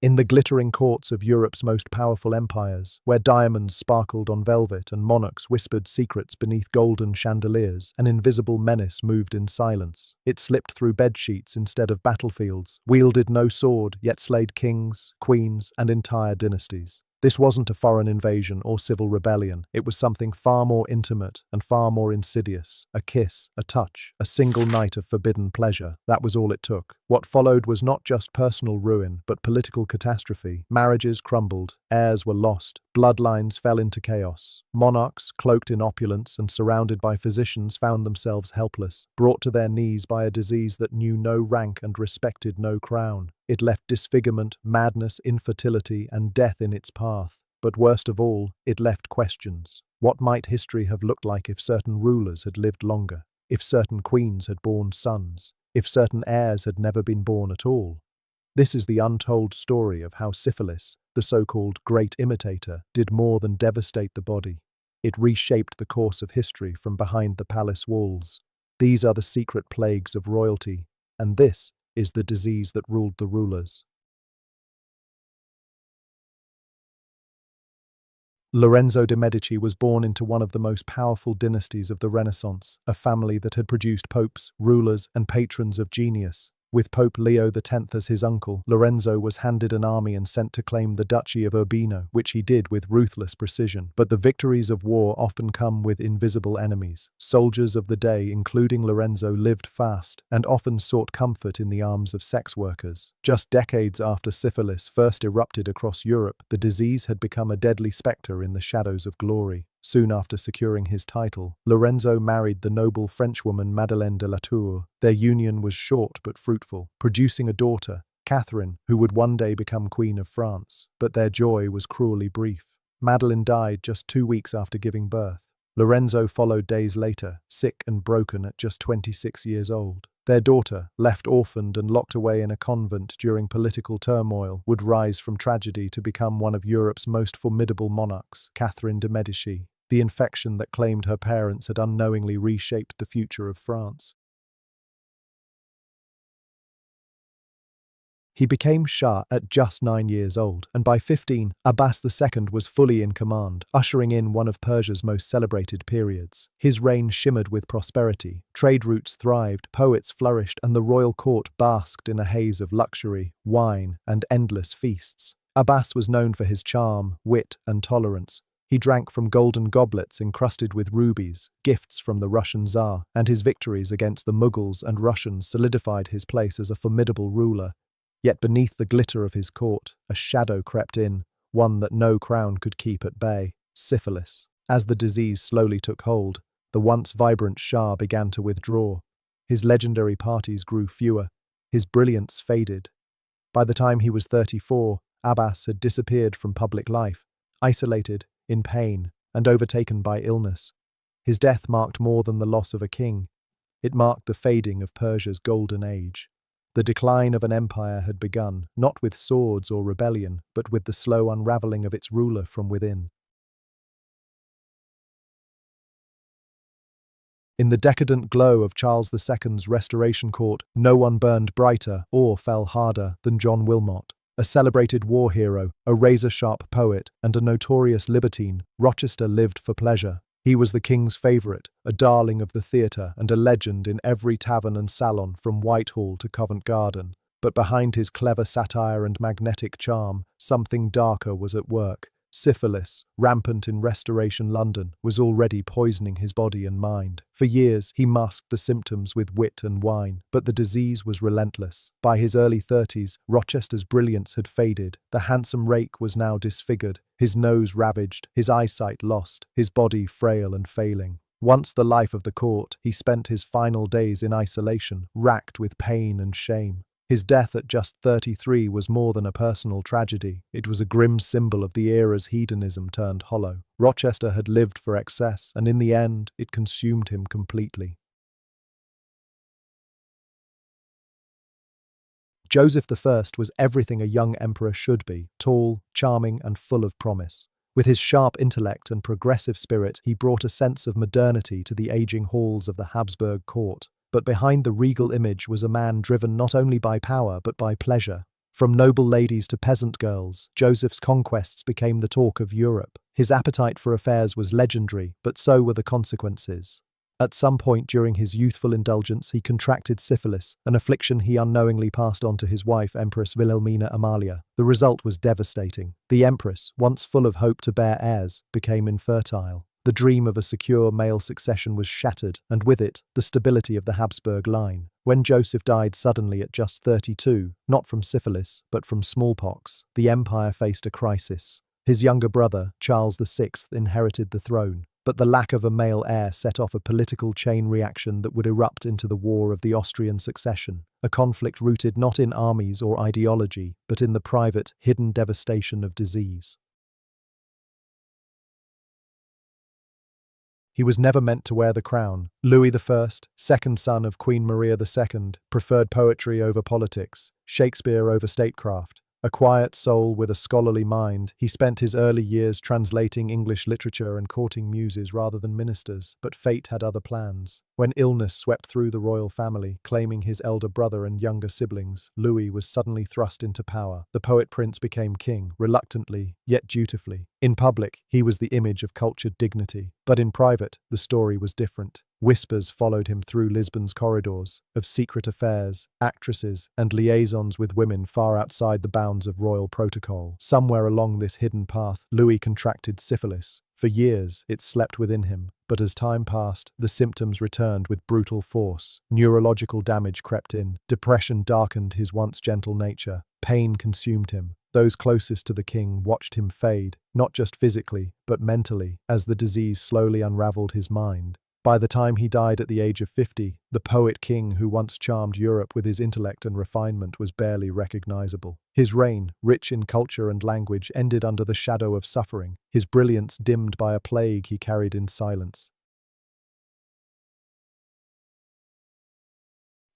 In the glittering courts of Europe's most powerful empires, where diamonds sparkled on velvet and monarchs whispered secrets beneath golden chandeliers, an invisible menace moved in silence. It slipped through bedsheets instead of battlefields, wielded no sword, yet slayed kings, queens, and entire dynasties. This wasn't a foreign invasion or civil rebellion. It was something far more intimate and far more insidious. A kiss, a touch, a single night of forbidden pleasure. That was all it took. What followed was not just personal ruin, but political catastrophe. Marriages crumbled, heirs were lost, bloodlines fell into chaos. Monarchs, cloaked in opulence and surrounded by physicians, found themselves helpless, brought to their knees by a disease that knew no rank and respected no crown. It left disfigurement, madness, infertility, and death in its path. But worst of all, it left questions. What might history have looked like if certain rulers had lived longer? If certain queens had borne sons? If certain heirs had never been born at all? This is the untold story of how syphilis, the so-called great imitator, did more than devastate the body. It reshaped the course of history from behind the palace walls. These are the secret plagues of royalty, and this is the disease that ruled the rulers. Lorenzo de' Medici was born into one of the most powerful dynasties of the Renaissance, a family that had produced popes, rulers, and patrons of genius. With Pope Leo X as his uncle, Lorenzo was handed an army and sent to claim the Duchy of Urbino, which he did with ruthless precision. But the victories of war often come with invisible enemies. Soldiers of the day, including Lorenzo, lived fast and often sought comfort in the arms of sex workers. Just decades after syphilis first erupted across Europe, the disease had become a deadly spectre in the shadows of glory. Soon after securing his title, Lorenzo married the noble Frenchwoman Madeleine de la Tour. Their union was short but fruitful, producing a daughter, Catherine, who would one day become Queen of France. But their joy was cruelly brief. Madeleine died just 2 weeks after giving birth. Lorenzo followed days later, sick and broken at just 26 years old. Their daughter, left orphaned and locked away in a convent during political turmoil, would rise from tragedy to become one of Europe's most formidable monarchs, Catherine de' Medici. The infection that claimed her parents had unknowingly reshaped the future of France. He became Shah at just 9 years old, and by 15, Abbas II was fully in command, ushering in one of Persia's most celebrated periods. His reign shimmered with prosperity, trade routes thrived, poets flourished, and the royal court basked in a haze of luxury, wine, and endless feasts. Abbas was known for his charm, wit, and tolerance. He drank from golden goblets encrusted with rubies, gifts from the Russian Tsar, and his victories against the Mughals and Russians solidified his place as a formidable ruler. Yet beneath the glitter of his court, a shadow crept in, one that no crown could keep at bay: syphilis. As the disease slowly took hold, the once vibrant Shah began to withdraw. His legendary parties grew fewer, his brilliance faded. By the time he was 34, Abbas had disappeared from public life, isolated, in pain, and overtaken by illness. His death marked more than the loss of a king. It marked the fading of Persia's golden age. The decline of an empire had begun, not with swords or rebellion, but with the slow unraveling of its ruler from within. In the decadent glow of Charles II's Restoration Court, no one burned brighter or fell harder than John Wilmot. A celebrated war hero, a razor-sharp poet, and a notorious libertine, Rochester lived for pleasure. He was the king's favourite, a darling of the theatre, and a legend in every tavern and salon from Whitehall to Covent Garden. But behind his clever satire and magnetic charm, something darker was at work. Syphilis, rampant in Restoration London, was already poisoning his body and mind. For years, he masked the symptoms with wit and wine, but the disease was relentless. By his early 30s, Rochester's brilliance had faded. The handsome rake was now disfigured, his nose ravaged, his eyesight lost, his body frail and failing. Once the life of the court, he spent his final days in isolation, racked with pain and shame. His death at just 33 was more than a personal tragedy. It was a grim symbol of the era's hedonism turned hollow. Rochester had lived for excess, and in the end, it consumed him completely. Joseph I was everything a young emperor should be: tall, charming, and full of promise. With his sharp intellect and progressive spirit, he brought a sense of modernity to the aging halls of the Habsburg court. But behind the regal image was a man driven not only by power but by pleasure. From noble ladies to peasant girls, Joseph's conquests became the talk of Europe. His appetite for affairs was legendary, but so were the consequences. At some point during his youthful indulgence, he contracted syphilis, an affliction he unknowingly passed on to his wife, Empress Wilhelmina Amalia. The result was devastating. The empress, once full of hope to bear heirs, became infertile. The dream of a secure male succession was shattered, and with it, the stability of the Habsburg line. When Joseph died suddenly at just 32, not from syphilis, but from smallpox, the empire faced a crisis. His younger brother, Charles VI, inherited the throne, but the lack of a male heir set off a political chain reaction that would erupt into the War of the Austrian Succession, a conflict rooted not in armies or ideology, but in the private, hidden devastation of disease. He was never meant to wear the crown. Louis I, second son of Queen Maria II, preferred poetry over politics, Shakespeare over statecraft. A quiet soul with a scholarly mind, he spent his early years translating English literature and courting muses rather than ministers, but fate had other plans. When illness swept through the royal family, claiming his elder brother and younger siblings, Louis was suddenly thrust into power. The poet prince became king, reluctantly, yet dutifully. In public, he was the image of cultured dignity, but in private, the story was different. Whispers followed him through Lisbon's corridors, of secret affairs, actresses, and liaisons with women far outside the bounds of royal protocol. Somewhere along this hidden path, Louis contracted syphilis. For years, it slept within him, but as time passed, the symptoms returned with brutal force. Neurological damage crept in, depression darkened his once gentle nature, pain consumed him. Those closest to the king watched him fade, not just physically, but mentally, as the disease slowly unraveled his mind. By the time he died at the age of 50, the poet king who once charmed Europe with his intellect and refinement was barely recognizable. His reign, rich in culture and language, ended under the shadow of suffering, his brilliance dimmed by a plague he carried in silence.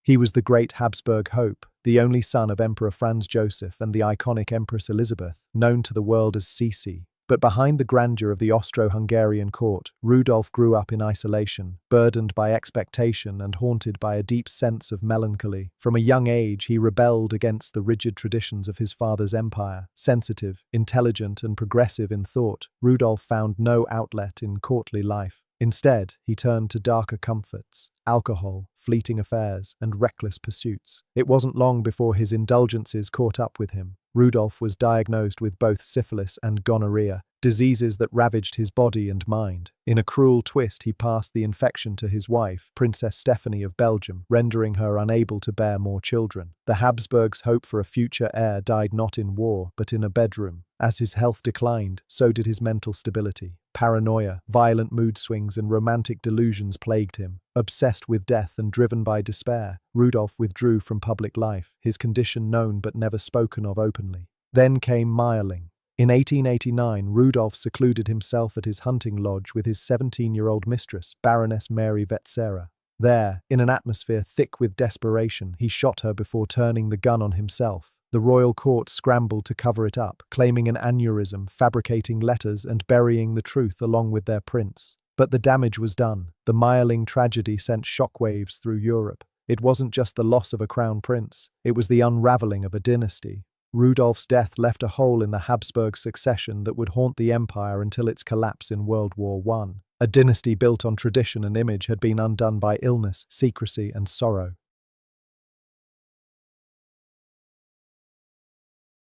He was the great Habsburg hope, the only son of Emperor Franz Joseph and the iconic Empress Elizabeth, known to the world as Sisi. But behind the grandeur of the Austro-Hungarian court, Rudolf grew up in isolation, burdened by expectation and haunted by a deep sense of melancholy. From a young age, he rebelled against the rigid traditions of his father's empire. Sensitive, intelligent, and progressive in thought, Rudolf found no outlet in courtly life. Instead, he turned to darker comforts, alcohol, fleeting affairs, and reckless pursuits. It wasn't long before his indulgences caught up with him. Rudolf was diagnosed with both syphilis and gonorrhea, diseases that ravaged his body and mind. In a cruel twist, he passed the infection to his wife, Princess Stephanie of Belgium, rendering her unable to bear more children. The Habsburgs' hope for a future heir died not in war, but in a bedroom. As his health declined, so did his mental stability. Paranoia, violent mood swings, and romantic delusions plagued him. Obsessed with death and driven by despair, Rudolf withdrew from public life, his condition known but never spoken of openly. Then came Meyerling. In 1889, Rudolf secluded himself at his hunting lodge with his 17-year-old mistress, Baroness Mary Wetzera. There, in an atmosphere thick with desperation, he shot her before turning the gun on himself. The royal court scrambled to cover it up, claiming an aneurysm, fabricating letters, and burying the truth along with their prince. But the damage was done. The Meyerling tragedy sent shockwaves through Europe. It wasn't just the loss of a crown prince, it was the unraveling of a dynasty. Rudolf's death left a hole in the Habsburg succession that would haunt the empire until its collapse in World War I. A dynasty built on tradition and image had been undone by illness, secrecy, and sorrow.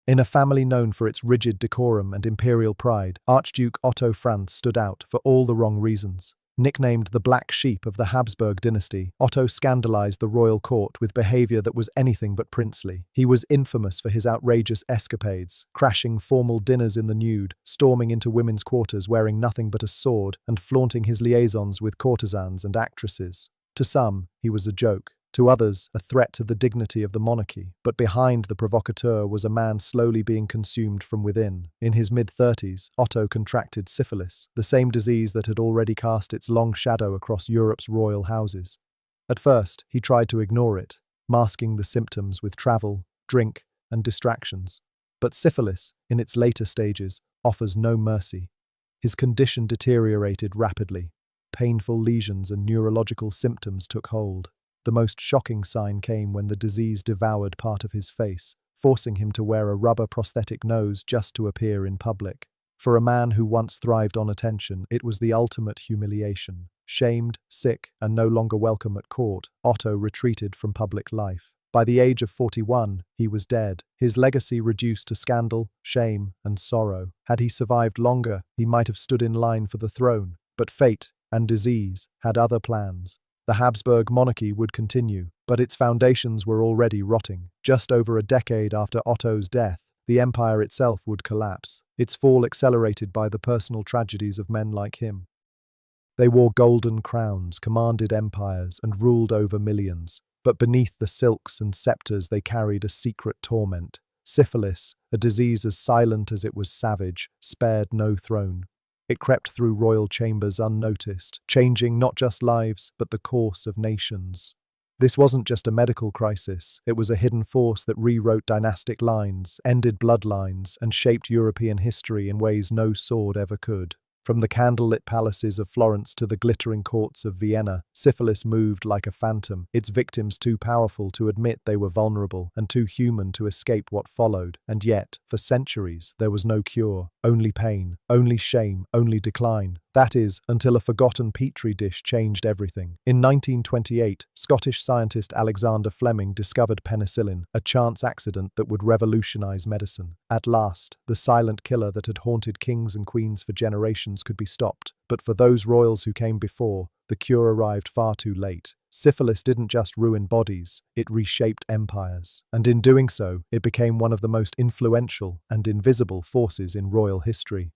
In a family known for its rigid decorum and imperial pride, Archduke Otto Franz stood out for all the wrong reasons. Nicknamed the Black Sheep of the Habsburg dynasty, Otto scandalized the royal court with behavior that was anything but princely. He was infamous for his outrageous escapades, crashing formal dinners in the nude, storming into women's quarters wearing nothing but a sword, and flaunting his liaisons with courtesans and actresses. To some, he was a joke. To others, a threat to the dignity of the monarchy. But behind the provocateur was a man slowly being consumed from within. In his mid-30s, Otto contracted syphilis, the same disease that had already cast its long shadow across Europe's royal houses. At first, he tried to ignore it, masking the symptoms with travel, drink, and distractions. But syphilis, in its later stages, offers no mercy. His condition deteriorated rapidly. Painful lesions and neurological symptoms took hold. The most shocking sign came when the disease devoured part of his face, forcing him to wear a rubber prosthetic nose just to appear in public. For a man who once thrived on attention, it was the ultimate humiliation. Shamed, sick, and no longer welcome at court, Otto retreated from public life. By the age of 41, he was dead, his legacy reduced to scandal, shame, and sorrow. Had he survived longer, he might have stood in line for the throne, but fate and disease had other plans. The Habsburg monarchy would continue, but its foundations were already rotting. Just over a decade after Otto's death, the empire itself would collapse, its fall accelerated by the personal tragedies of men like him. They wore golden crowns, commanded empires, and ruled over millions. But beneath the silks and scepters they carried a secret torment. Syphilis, a disease as silent as it was savage, spared no throne. It crept through royal chambers unnoticed, changing not just lives, but the course of nations. This wasn't just a medical crisis, it was a hidden force that rewrote dynastic lines, ended bloodlines, and shaped European history in ways no sword ever could. From the candlelit palaces of Florence to the glittering courts of Vienna, syphilis moved like a phantom, its victims too powerful to admit they were vulnerable and too human to escape what followed. And yet, for centuries, there was no cure, only pain, only shame, only decline. That is, until a forgotten petri dish changed everything. In 1928, Scottish scientist Alexander Fleming discovered penicillin, a chance accident that would revolutionize medicine. At last, the silent killer that had haunted kings and queens for generations could be stopped. But for those royals who came before, the cure arrived far too late. Syphilis didn't just ruin bodies, it reshaped empires. And in doing so, it became one of the most influential and invisible forces in royal history.